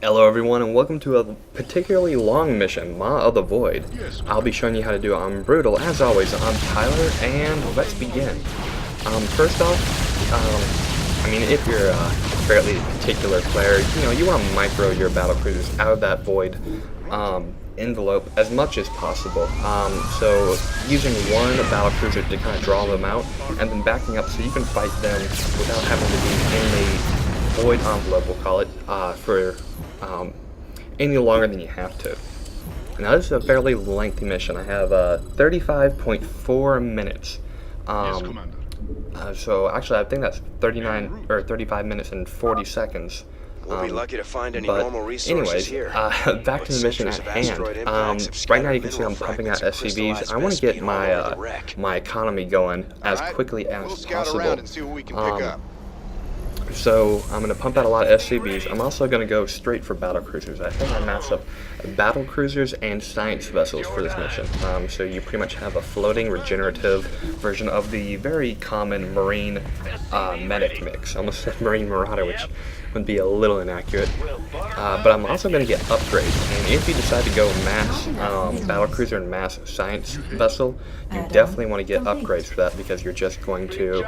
Hello everyone and welcome to a particularly long mission, Maw of the Void. I'll be showing you how to do it on Brutal. As always, I'm Tyler and let's begin. First off, if you're a fairly particular player, you want to micro your battle cruisers out of that Void envelope as much as possible. So using one battle cruiser to kind of draw them out and then backing up so you can fight them without having to be in the Void envelope, we'll call it, for any longer than you have to. Now this is a fairly lengthy mission. I have 35.4 minutes. Yes, Commander. So actually I think that's 35 minutes and 40 seconds. We'll be lucky to find any but normal resources here. Back to the mission at hand. Right now you can see I'm pumping out SCVs. I want to get my economy going as quickly as We'll scout possible. around and see what we can pick up. So I'm going to pump out a lot of SCVs. I'm also going to go straight for battle cruisers. I think I mass up battle cruisers and science vessels for this mission. So you pretty much have a floating regenerative version of the very common marine medic mix. I almost said marine marauder, which would be a little inaccurate. But I'm also going to get upgrades. And if you decide to go mass battle cruiser and mass science vessel, you definitely want to get upgrades for that because you're just going to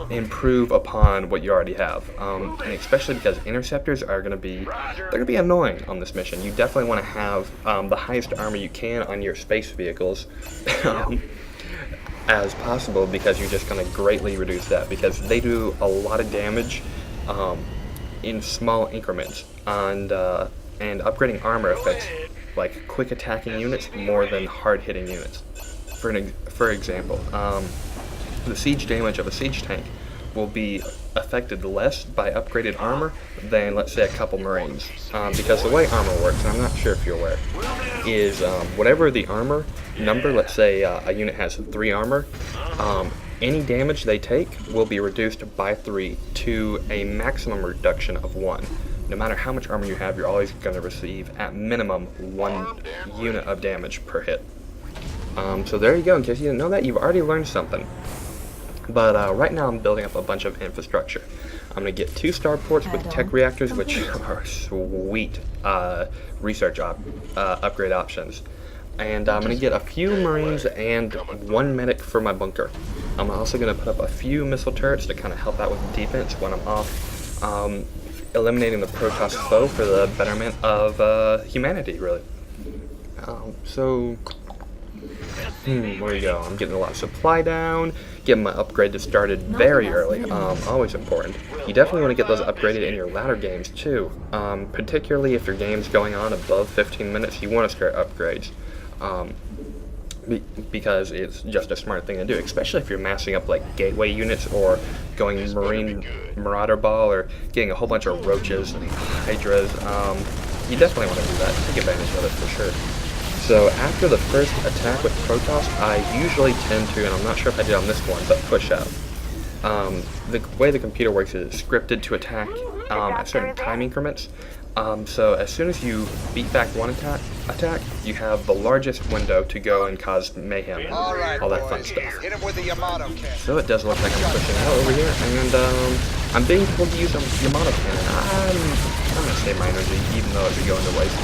improve upon what you already have, and especially because interceptors are going to be annoying on this mission. You definitely want to have the highest armor you can on your space vehicles as possible, because you're just going to greatly reduce that because they do a lot of damage in small increments, and upgrading armor affects like quick attacking units more than hard hitting units. For example, the siege damage of a siege tank will be affected less by upgraded armor than, let's say, a couple Marines. Because the way armor works, and I'm not sure if you're aware, is whatever the armor number, let's say a unit has 3 armor, any damage they take will be reduced by 3 to a maximum reduction of 1. No matter how much armor you have, you're always going to receive, at minimum, 1 unit of damage per hit. So there you go. In case you didn't know that, you've already learned something. But right now I'm building up a bunch of infrastructure. I'm going to get 2 starports with tech reactors, which are sweet research upgrade options. And I'm going to get a few Marines and 1 medic for my bunker. I'm also going to put up a few missile turrets to kind of help out with defense when I'm off eliminating the Protoss foe for the betterment of humanity, really. Where you go? I'm getting a lot of supply down, getting my upgrade started very early, always important. You definitely want to get those upgraded in your latter games too, particularly if your game's going on above 15 minutes, you want to start upgrades, because it's just a smart thing to do, especially if you're massing up like gateway units or going Marine Marauder Ball or getting a whole bunch of roaches and hydras. You definitely want to do that, take advantage of it for sure. So after the first attack with Protoss, I usually tend to, and I'm not sure if I did on this one, but push out. The way the computer works is it's scripted to attack at certain time increments. So as soon as you beat back one attack, you have the largest window to go and cause mayhem and all that fun stuff. So it does look like I'm pushing out over here, and I'm being told to use a Yamato cannon. I'm going to save my energy, even though it would go into waste.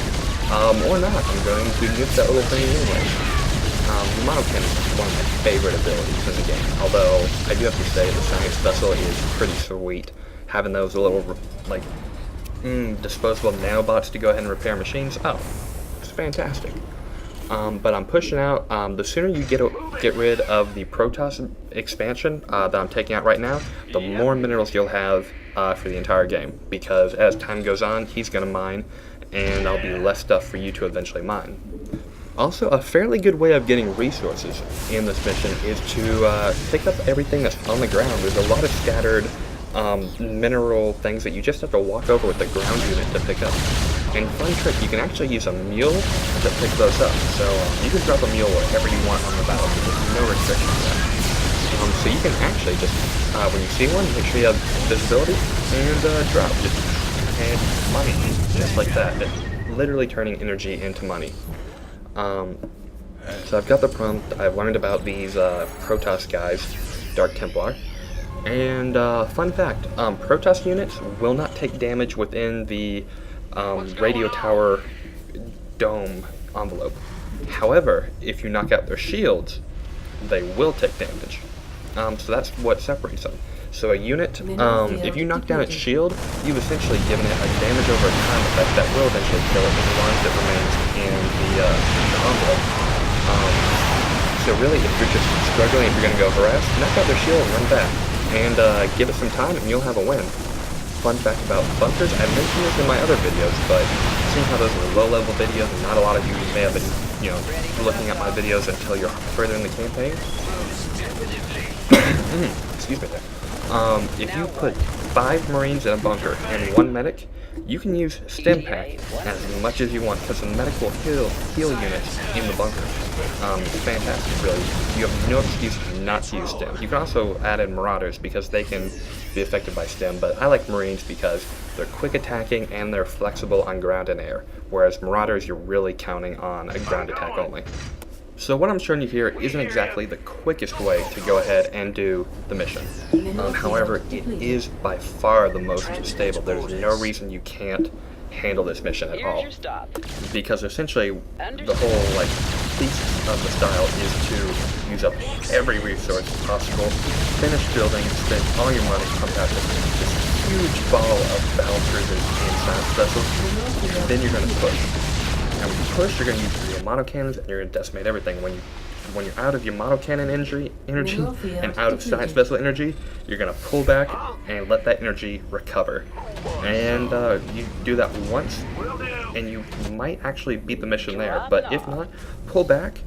Or not, I'm going to nuke that little thing anyway. Yamato cannon is one of my favorite abilities in the game, although I do have to say the science vessel is pretty sweet. Having those little, like, disposable nanobots to go ahead and repair machines, it's fantastic. But I'm pushing out. The sooner you get rid of the Protoss expansion that I'm taking out right now, the more minerals you'll have for the entire game, because as time goes on, he's going to mine, and there'll be less stuff for you to eventually mine. Also, a fairly good way of getting resources in this mission is to pick up everything that's on the ground. There's a lot of scattered mineral things that you just have to walk over with the ground unit to pick up. And fun trick, you can actually use a mule to pick those up. So you can drop a mule wherever you want on the battlefield. There's no restrictions there. So you can actually just, when you see one, make sure you have visibility and drop. And money, just like that. It's literally turning energy into money. So I've got the prompt. I've learned about these Protoss guys, Dark Templar, And fun fact, Protoss units will not take damage within the radio tower dome envelope. However, if you knock out their shields, they will take damage. So that's what separates them. So a unit, if you knock down its shield, you've essentially given it a damage over time effect that will eventually kill it as long as it remains in the envelope. So really, if you're just struggling, if you're going to go harass, knock out their shield and run back. And give it some time and you'll have a win. Fun fact about bunkers, I mentioned this in my other videos, but seeing how those are low-level videos and not a lot of you may have been, looking at my videos until you're further in the campaign. Excuse me there. If you put 5 Marines in a bunker and 1 medic, you can use stim pack as much as you want because the medic will heal units in the bunker. It's fantastic, really. You have no excuse not to use stim. You can also add in marauders because they can be affected by stim, but I like Marines because they're quick attacking and they're flexible on ground and air, whereas marauders you're really counting on a ground attack only. So what I'm showing you here isn't exactly the quickest way to go ahead and do the mission. However, it is by far the most stable. There's no reason you can't handle this mission at all. Because essentially, the whole thesis of the style is to use up every resource possible, finish building, spend all your money, pump out this huge ball of battle cruisers and science vessels, and then you're going to push. And when you push, you're going to use your Yamato cannons and you're going to decimate everything. When you're out of Yamato cannon energy and out of science vessel energy, you're going to pull back and let that energy recover. And you do that once, and you might actually beat the mission there. But if not, pull back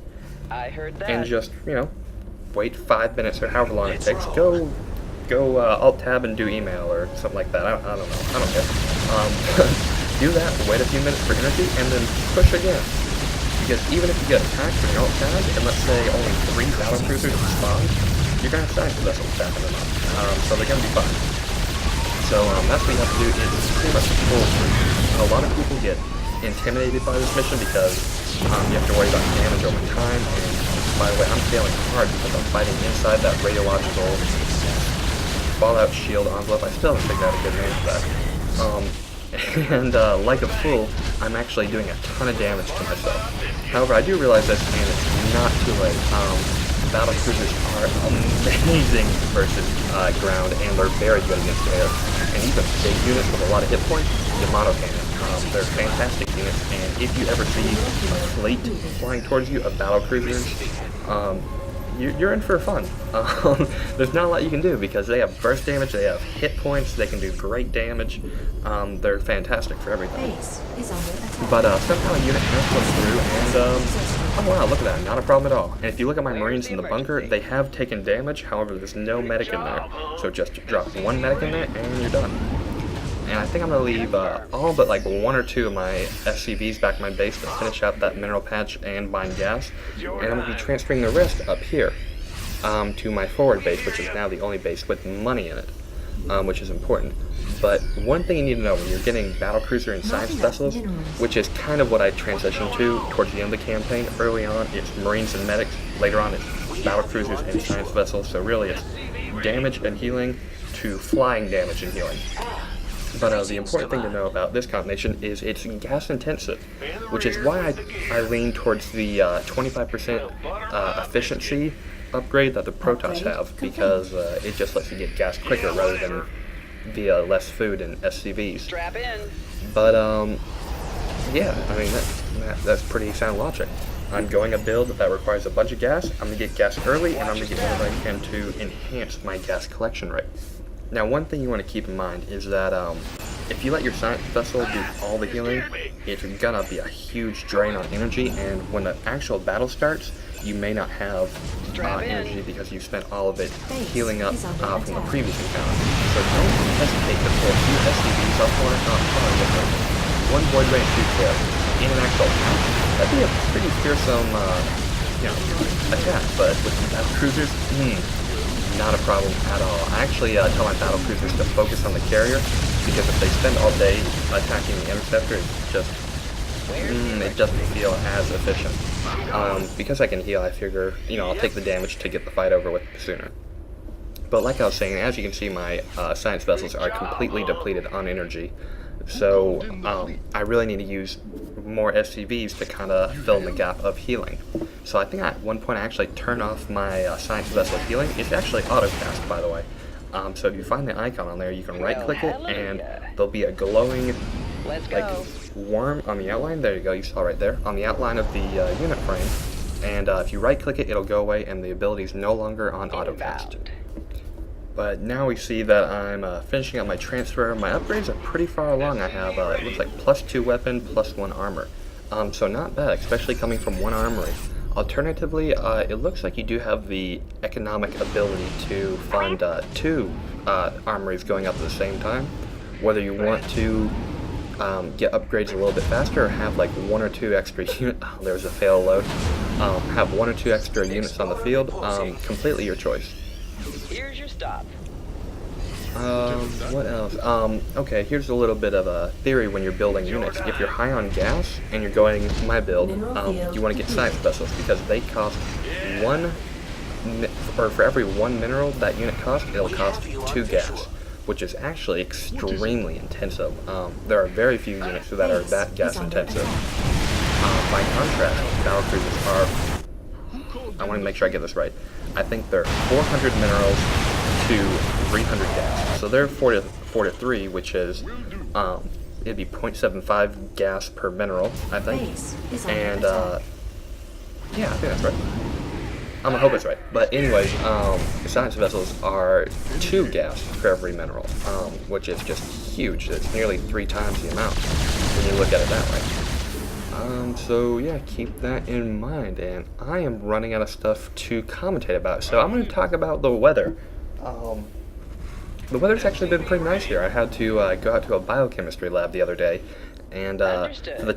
and just, wait 5 minutes or however long it takes. Go Alt-Tab and do email or something like that. I don't know. I don't care. Do that, wait a few minutes for energy, and then push again. Because even if you get attacked when you're alt-tabbed, and let's say only 3 battle cruisers spawn, you're going to have science vessels attacking them up. So they're going to be fine. So that's what you have to do, is pretty much pull through. A lot of people get intimidated by this mission because you have to worry about damage over time, and by the way, I'm failing hard because I'm fighting inside that radiological fallout shield envelope. I still haven't figured out a good name for that. And like a fool, I'm actually doing a ton of damage to myself. However, I do realize this, and it's not too late. Battle cruisers are amazing versus ground, and they're very good against air. And even big units with a lot of hit points, Yamato cannon. They're fantastic units, and if you ever see a fleet flying towards you of battle cruisers, you're in for fun. There's not a lot you can do because they have burst damage, they have hit points, they can do great damage. They're fantastic for everything. But somehow a unit has come through and, oh wow, look at that, not a problem at all. And if you look at my Marines in the bunker, they have taken damage, however there's no medic in there. So just drop 1 medic in there and you're done. And I think I'm going to leave all but 1 or 2 of my SCVs back in my base to finish out that mineral patch and mine gas. And I'm going to be transferring the rest up here to my forward base, which is now the only base with money in it, which is important. But one thing you need to know when you're getting battlecruiser and science vessels, which is kind of what I transitioned to towards the end of the campaign. Early on, it's Marines and medics. Later on, it's battlecruisers and science vessels. So really, it's damage and healing to flying damage and healing. But the important thing to know about this combination is it's gas intensive, which is why I lean towards the 25% efficiency upgrade that the Protoss have, because it just lets you get gas quicker rather than via less food and SCVs. Strap in. But yeah, I mean that's pretty sound logic. I'm going a build that requires a bunch of gas. I'm gonna get gas early, and I'm gonna get whatever I can to enhance my gas collection rate. Now, one thing you want to keep in mind is that if you let your science vessel do all the healing, it's gonna be a huge drain on energy, and when the actual battle starts, you may not have energy because you spent all of it healing up from the previous encounter. So don't hesitate to pull 2 SCVs offline, with 1 void ray and 2 tails in an actual attack. That'd be a pretty fearsome, attack. But with battle cruisers, not a problem at all. I actually tell my battle cruisers to focus on the carrier, because if they spend all day attacking the interceptor, it doesn't feel as efficient. Because I can heal, I figure, I'll take the damage to get the fight over with sooner. But like I was saying, as you can see, my science vessels are completely depleted on energy. So I really need to use more SCVs to kind of fill in the gap of healing. So I think at one point I actually turned off my science vessel healing. It's actually auto-cast, by the way. So if you find the icon on there, you can right-click it, and there'll be a glowing like worm on the outline. There you go, you saw right there on the outline of the unit frame. And if you right-click it, it'll go away, and the ability is no longer on auto-cast. But now we see that I'm finishing up my transfer. My upgrades are pretty far along. I have, it looks like +2 weapon, +1 armor. So not bad, especially coming from one armory. Alternatively, it looks like you do have the economic ability to fund 2 armories going up at the same time. Whether you want to get upgrades a little bit faster or have like 1 or 2 extra units, oh, there's a fail load, have 1 or 2 extra units on the field, completely your choice. Here's your stop. What else? Okay, here's a little bit of a theory when you're building units. If you're high on gas and you're going my build, you want to get science vessels because they cost for every 1 mineral that unit costs, it'll cost 2 gas, which is actually extremely intensive. There are very few units that are that gas intensive. By contrast, battlecruisers are, I want to make sure I get this right, I think they're 400 minerals to 300 gas. So they're 4 to 3, which is, it'd be 0.75 gas per mineral, I think. And, yeah, I think that's right. I'm gonna hope it's right. But anyways, science vessels are 2 gas for every mineral, which is just huge. It's nearly 3 times the amount when you look at it that way. So yeah, keep that in mind. And I am running out of stuff to commentate about, so I'm gonna talk about the weather. The weather's actually been pretty nice here. I had to go out to a biochemistry lab the other day, and for the